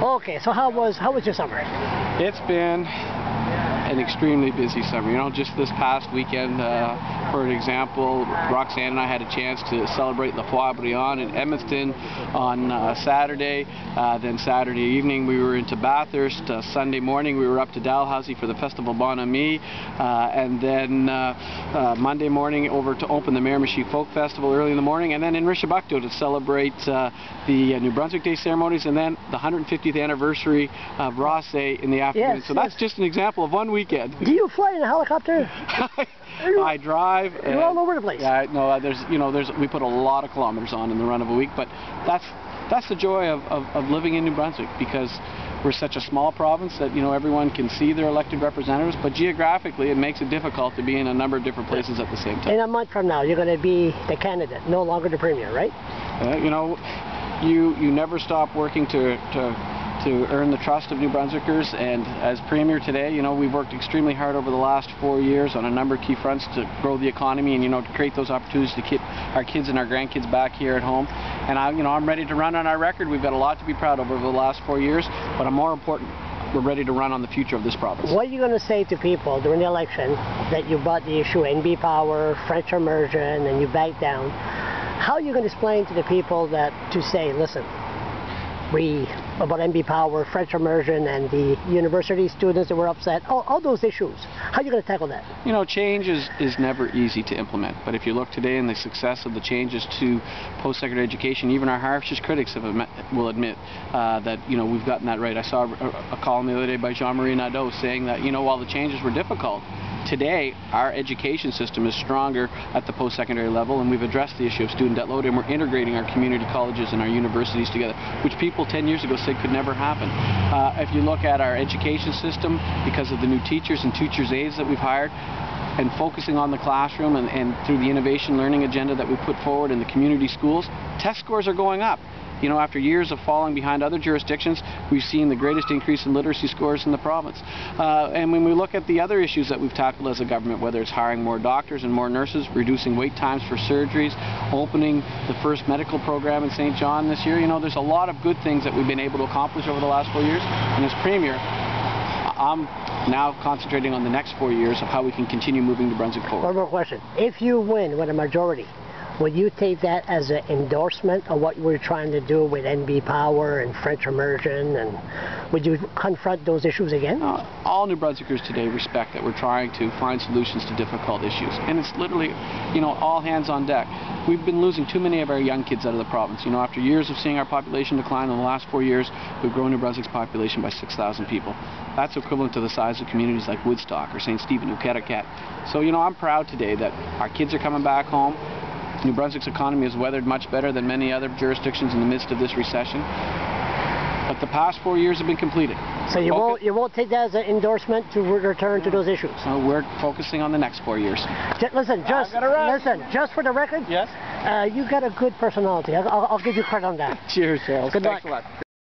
Okay, so how was your summer? It's been an extremely busy summer. You know, just this past weekend, for an example, Roxanne and I had a chance to celebrate La Foire Briand in Edmonton on Saturday. Then Saturday evening we were into Bathurst. Sunday morning we were up to Dalhousie for the Festival Bon Ami. And then Monday morning over to open the Miramichi Folk Festival early in the morning. And then in Rishabukto to celebrate the New Brunswick Day ceremonies, and then the 150th anniversary of Ross Day in the afternoon. Yes, so that's just an example of one weekend. Do you fly in a helicopter? I drive. You're all over the place. Yeah, no, we put a lot of kilometers on in the run of a week, but that's the joy of living in New Brunswick, because we're such a small province that, you know, everyone can see their elected representatives, but geographically it makes it difficult to be in a number of different places at the same time. In a month from now, you're going to be the candidate, no longer the premier, right? You know, you never stop working to earn the trust of New Brunswickers, and as Premier today, you know, we've worked extremely hard over the last 4 years on a number of key fronts to grow the economy and, you know, to create those opportunities to keep our kids and our grandkids back here at home. And I'm ready to run on our record. We've got a lot to be proud of over the last 4 years, but more important, we're ready to run on the future of this province. What are you going to say to people during the election that you brought the issue NB Power, French immersion, and you backed down? How are you going to explain to the people to say, listen, about NB Power, French immersion, and the university students that were upset, all those issues? How are you going to tackle that? You know, change is never easy to implement, but if you look today in the success of the changes to post-secondary education, even our harshest critics will admit that, you know, we've gotten that right. I saw a column the other day by Jean-Marie Nadeau saying that, you know, while the changes were difficult, today our education system is stronger at the post-secondary level, and we've addressed the issue of student debt load, and we're integrating our community colleges and our universities together, which people 10 years ago said could never happen. If you look at our education system, because of the new teachers and teachers' aides that we've hired, and focusing on the classroom and through the innovation learning agenda that we put forward in the community schools, test scores are going up. You know, after years of falling behind other jurisdictions, we've seen the greatest increase in literacy scores in the province. And when we look at the other issues that we've tackled as a government, whether it's hiring more doctors and more nurses, reducing wait times for surgeries, opening the first medical program in St. John this year, you know, there's a lot of good things that we've been able to accomplish over the last 4 years. And as Premier, I'm now concentrating on the next 4 years of how we can continue moving New Brunswick forward. One more question. If you win with a majority, would you take that as an endorsement of what we're trying to do with NB Power and French immersion, and would you confront those issues again? All New Brunswickers today respect that we're trying to find solutions to difficult issues, and it's literally, you know, all hands on deck. We've been losing too many of our young kids out of the province. You know, after years of seeing our population decline in the last 4 years, we've grown New Brunswick's population by 6,000 people. That's equivalent to the size of communities like Woodstock or St. Stephen, Uketakat. So, you know, I'm proud today that our kids are coming back home. New Brunswick's economy has weathered much better than many other jurisdictions in the midst of this recession. But the past 4 years have been completed. So you won't take that as an endorsement to return to those issues? We're focusing on the next 4 years. Listen, just for the record, yes, you got a good personality. I'll give you credit on that. Cheers, Charles. Good luck. Thanks a lot.